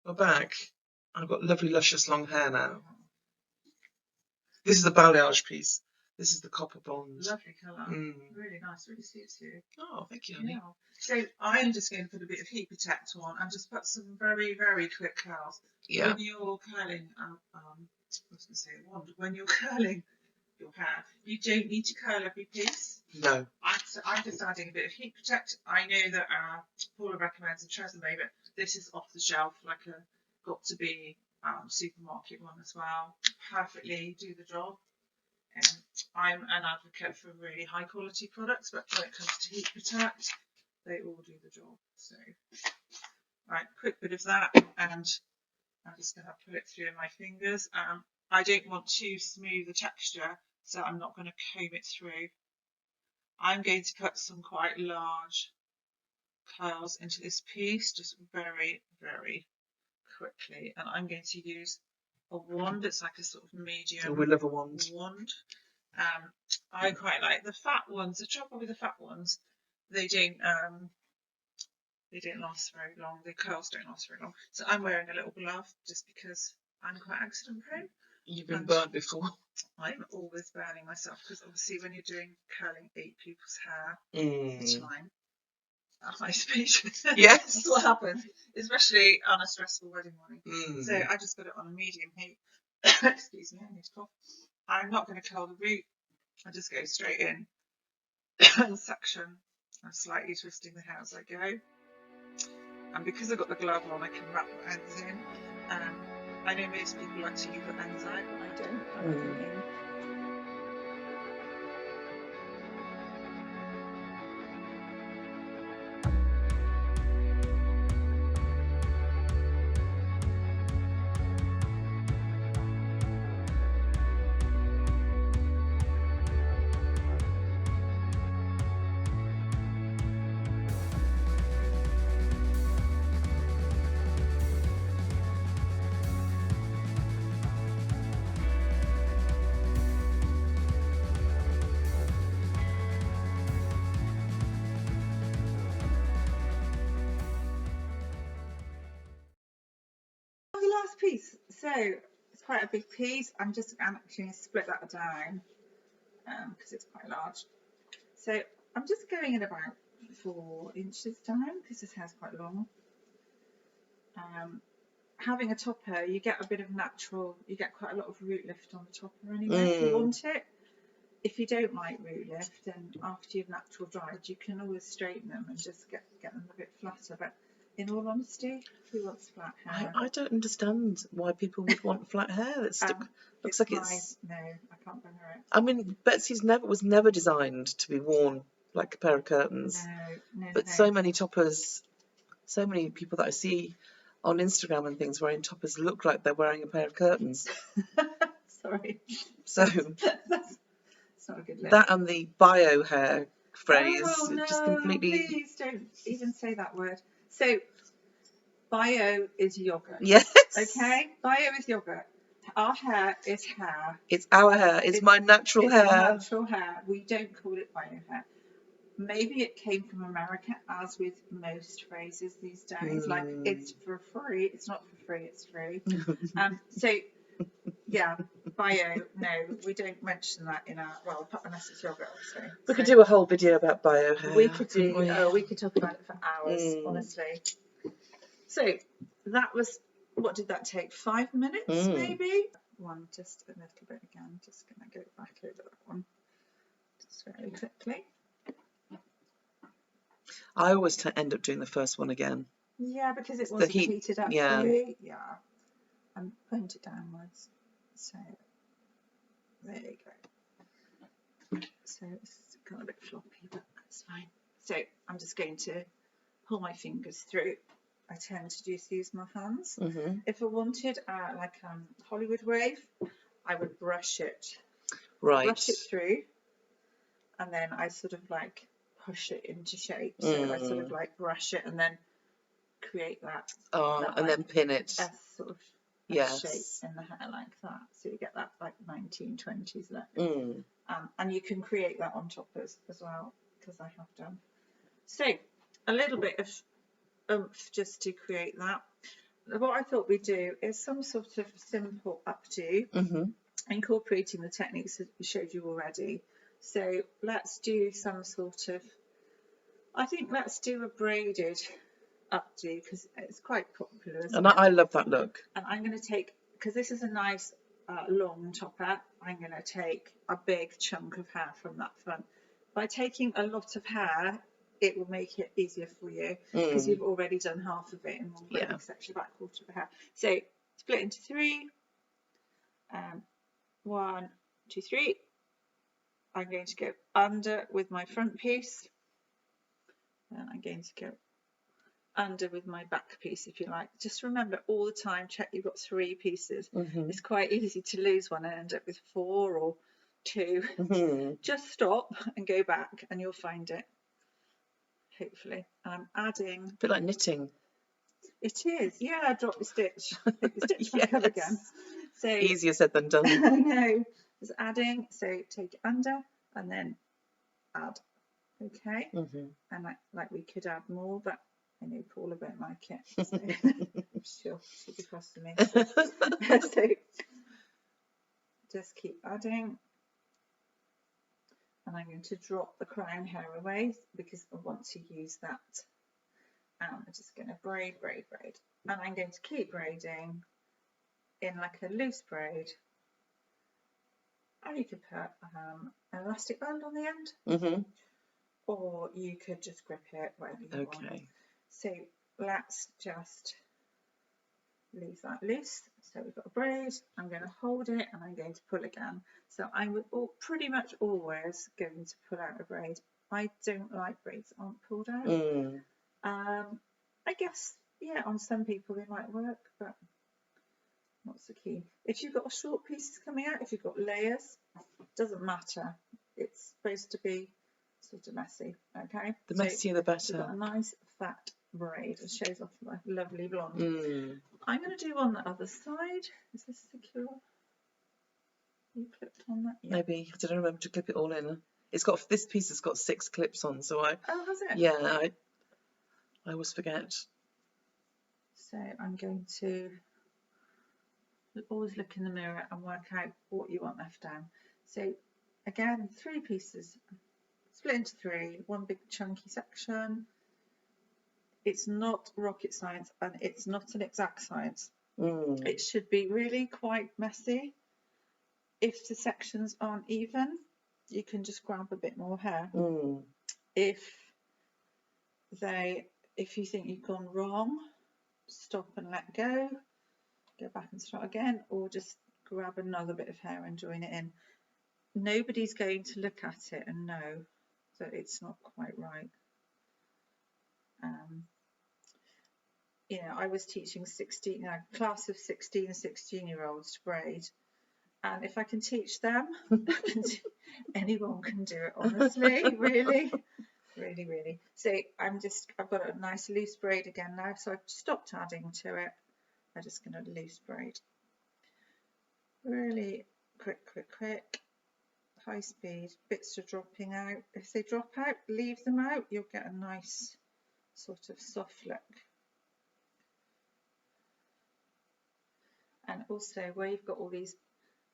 my back. I've got lovely, luscious long hair now. This is the balayage piece. This is the copper blonde. Lovely colour. Really nice. Really suits you. Oh, thank you, honey. Yeah. So I'm just going to put a bit of heat protector on and just put some very, very quick curls. Yeah. When you're curling, I was going to say a wand. When you're curling your hair, you don't need to curl every piece. No. I'm just adding a bit of heat protector. I know that Paula recommends a Tresemme, but this is off the shelf, like a got to be supermarket one as well. Perfectly do the job. I'm an advocate for really high quality products, but when it comes to heat protect, they all do the job. So, right, quick bit of that, and I'm just going to put it through my fingers. I don't want too smooth a texture, so I'm not going to comb it through. I'm going to put some quite large curls into this piece, just very, very quickly, and I'm going to use a wand. It's like a sort of medium. Oh, we love a wand. I quite like the fat ones. The trouble with the fat ones, they don't last very long. The curls don't last very long. So I'm wearing a little glove just because I'm quite accident prone. You've been burnt before. I'm always burning myself because obviously when you're doing curling 8 people's hair at a time at high speed, yes, that's what happens, especially on a stressful wedding morning. So I just got it on a medium heat. Excuse me, I need to cough. I'm not going to curl the root. I just go straight in and section. I'm slightly twisting the hair as I go. And because I've got the glove on, I can wrap the ends in. I know most people like to leave the ends out, but I don't. I like them in. The last piece, so it's quite a big piece. I'm actually going to split that down because it's quite large. So I'm just going in about 4 inches down because this hair's quite long. Having a topper, you get a bit of natural, you get quite a lot of root lift on the topper anyway if you want it. If you don't like root lift, then after you've natural dried, you can always straighten them and just get them a bit flatter. But in all honesty, who wants flat hair? I don't understand why people would want flat hair. Looks like it's... No, I can't bring her out. I mean, Betsy's was never designed to be worn like a pair of curtains. No. But so many toppers, so many people that I see on Instagram and things wearing toppers look like they're wearing a pair of curtains. Sorry. So that's not a good look. That and the bio hair phrase just completely... Please don't even say that word. So, bio is yogurt. Yes. Okay? Bio is yogurt. Our hair is hair. It's our hair. It's my natural hair. Natural hair. We don't call it bio hair. Maybe it came from America, as with most phrases these days. Like, it's for free. It's not for free, it's free. So, yeah, bio, no, we don't mention that in our, well, unless it's yogurt, obviously. We could do a whole video about bio hair. We could we could talk about it for hours, honestly. So, that was, what did that take? 5 minutes, maybe? One, just a little bit again. Just going to go back over that one. Just very quickly. I always end up doing the first one again. Yeah, because it wasn't heated up fully. Yeah. And point it downwards. So, there you go. So, it's got a bit floppy, but that's fine. So, I'm just going to pull my fingers through. I tend to just use my hands. If I wanted, like Hollywood wave, I would brush it. Right. Brush it through. And then I sort of like push it into shape. So I sort of like brush it and then create that. And then pin it. A sort of shape in the hair like that. So you get that like 1920s look. And you can create that on toppers as well, because I have done. So a little bit of oomph just to create that. what I thought we'd do is some sort of simple updo, incorporating the techniques that we showed you already. So let's do some sort of, I think let's do a braided updo because it's quite popular, isn't And it? I love that look. And I'm going to take, because this is a nice long topper, I'm going to take a big chunk of hair from that front. By taking a lot of hair, it will make it easier for you because you've already done half of it in one braiding section, about a quarter of the hair. So split into 3. 1, 2, 3. I'm going to go under with my front piece, and I'm going to go under with my back piece, if you like. Just remember all the time, check you've got 3 pieces. It's quite easy to lose one and end up with 4 or 2. Just stop and go back and you'll find it, hopefully. I'm adding, A bit like knitting. it is, yeah, drop the stitch, take the stitch back up again. So easier said than done. I know. Just adding, so take it under and then add. Okay, and like we could add more, but I know Paula won't like it, so she'll be cross with me. So just keep adding, and I'm going to drop the crown hair away because I want to use that. And I'm just going to braid, and I'm going to keep braiding in like a loose braid. And you could put an elastic band on the end. Or you could just grip it, whatever you want. So let's just leave that loose. So we've got a braid, I'm going to hold it and I'm going to pull again. So I would pretty much always going to pull out a braid. I don't like braids that aren't pulled out. I guess, yeah, on some people they might work, but not so keen. If you've got short pieces coming out, if you've got layers, doesn't matter. It's supposed to be sort of messy, okay? The messier the better. We've got a nice fat braid. It shows off my lovely blonde. I'm going to do on the other side. Is this secure? You clipped on that? Yeah. Maybe. I don't remember to clip it all in. It's got, this piece has got 6 clips on, so I... Oh, has it? Yeah, I always forget. So I'm going to always look in the mirror and work out what you want left down. So again, 3 pieces. Split into 3, one big chunky section. It's not rocket science and it's not an exact science. It should be really quite messy. If the sections aren't even, you can just grab a bit more hair. If you think you've gone wrong, stop and let go back and start again, or just grab another bit of hair and join it in. Nobody's going to look at it and know that it's not quite right. You know, I was teaching a class of 16-year-olds to braid, and if I can teach them, anyone can do it, honestly, really. So I've got a nice loose braid again now, so I've stopped adding to it. I'm just going to loose braid. Really quick, high speed, bits are dropping out. If they drop out, leave them out, you'll get a nice sort of soft look. And also where you've got all these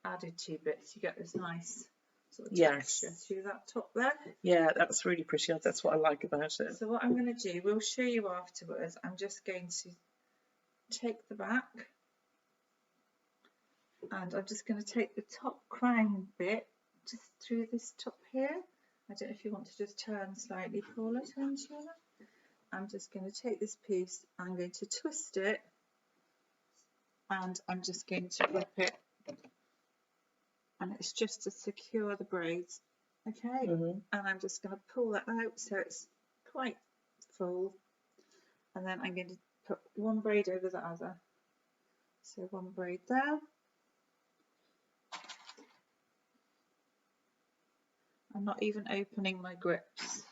added to bits, you get this nice sort of texture to that top there. Yeah, that's really pretty. That's what I like about it. So what I'm going to do, we'll show you afterwards. I'm just going to take the back and I'm just going to take the top crown bit just through this top here. I don't know if you want to just turn slightly, Paula, turn to you. I'm just going to take this piece, I'm going to twist it, and I'm just going to grip it, and it's just to secure the braids, okay? And I'm just going to pull that out so it's quite full, and then I'm going to put one braid over the other. So one braid there. I'm not even opening my grips.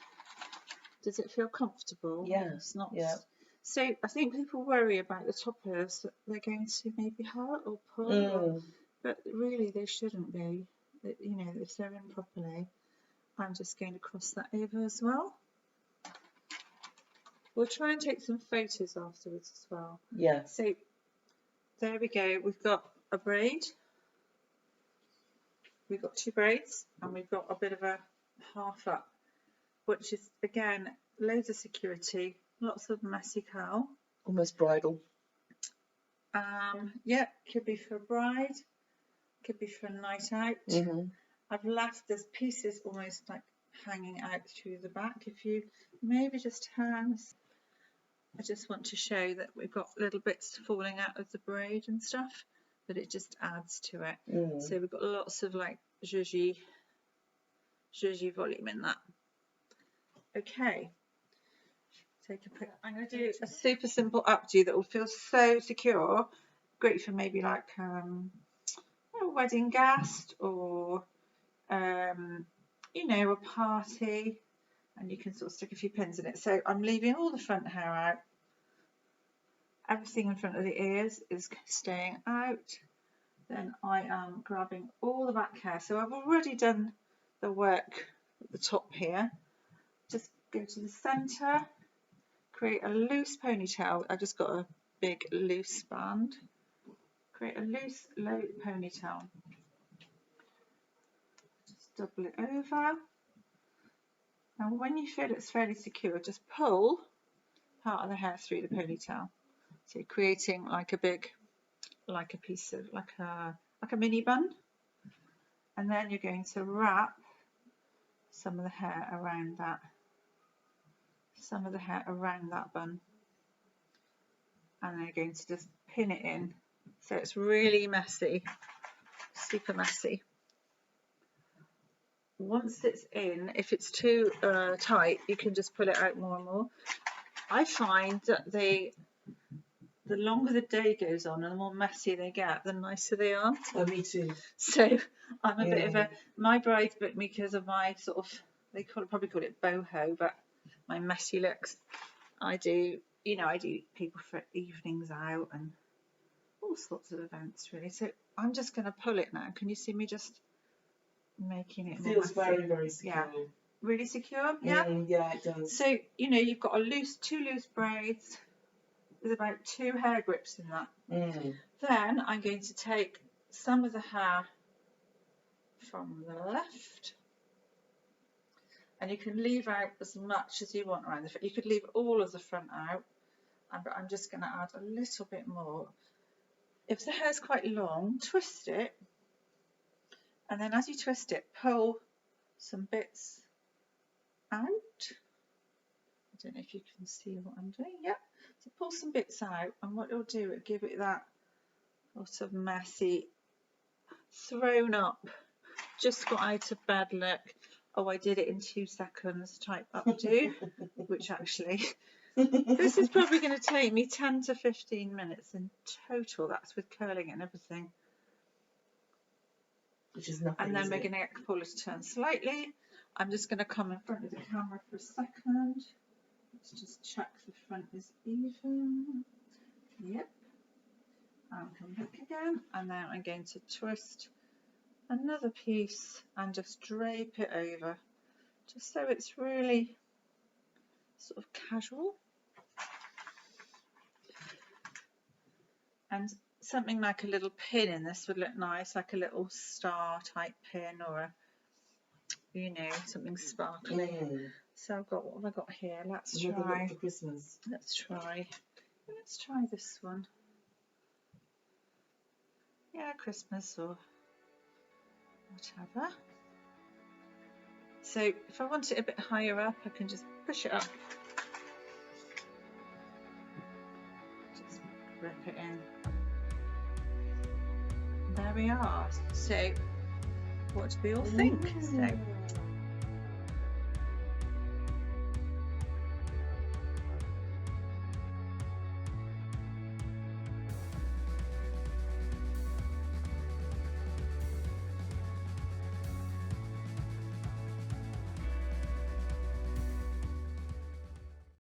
Does it feel comfortable? Yeah. It's not. Yeah. So I think people worry about the toppers that they're going to maybe hurt or pull, but really they shouldn't be. You know, if they're in properly. I'm just going to cross that over as well. We'll try and take some photos afterwards as well. Yeah. So there we go. We've got a braid. We've got 2 braids, and we've got a bit of a half up, which is again loads of security, lots of messy curl. Almost bridal. Yeah, could be for a bride, could be for a night out. I've left there's pieces almost like hanging out through the back. If you maybe just turn, I just want to show that we've got little bits falling out of the braid and stuff, but it just adds to it. So we've got lots of like zhuzhy volume in that. Okay, take a pic. I'm going to do a super simple updo that will feel so secure. Great for maybe like a wedding guest or you know, a party, and you can sort of stick a few pins in it. So I'm leaving all the front hair out. Everything in front of the ears is staying out. Then I am grabbing all the back hair. So I've already done the work at the top here. Just go to the centre, create a loose ponytail. I just got a big loose band. Create a loose low ponytail. Just double it over. Now when you feel it's fairly secure, just pull part of the hair through the ponytail. So creating like a big, like a piece of, like a mini bun. And then you're going to wrap some of the hair around that. Some of the hair around that bun. And then you're going to just pin it in. So it's really messy, super messy. Once it's in, if it's too tight, you can just pull it out more and more. I find that the longer the day goes on and the more messy they get, the nicer they are. Oh, me too. So I'm a bit of a, my brides book me because of my sort of, they probably call it boho, but my messy looks. I do, you know, I do people for evenings out and all sorts of events really. So I'm just going to pull it now. Can you see me just making it more feels messy? very, very secure. Yeah. Really secure? Yeah? Yeah, it does. So, you know, you've got two loose braids. There's about 2 hair grips in that. Then I'm going to take some of the hair from the left, and you can leave out as much as you want around the front. You could leave all of the front out, but I'm just going to add a little bit more. If the hair's quite long, twist it, and then as you twist it, pull some bits out. I don't know if you can see what I'm doing. Yeah, so pull some bits out, and what it'll do, it'll give it that sort of messy, thrown up, just got out of bed look. Oh, I did it in 2 seconds type updo, which actually, this is probably going to take me 10 to 15 minutes in total. That's with curling and everything. Which is nothing. And then we're going to get Paula to turn slightly. I'm just going to come in front of the camera for a second. Let's just check the front is even. Yep. I'll come back again, and then I'm going to twist another piece and just drape it over, just so it's really sort of casual. And something like a little pin in this would look nice, like a little star type pin, or a, you know, something sparkly. So I've got, what have I got here? Let's try for Christmas. Let's try this one. Yeah, Christmas or whatever. So if I want it a bit higher up, I can just push it up. Just rip it in. There we are. So what do we all think? So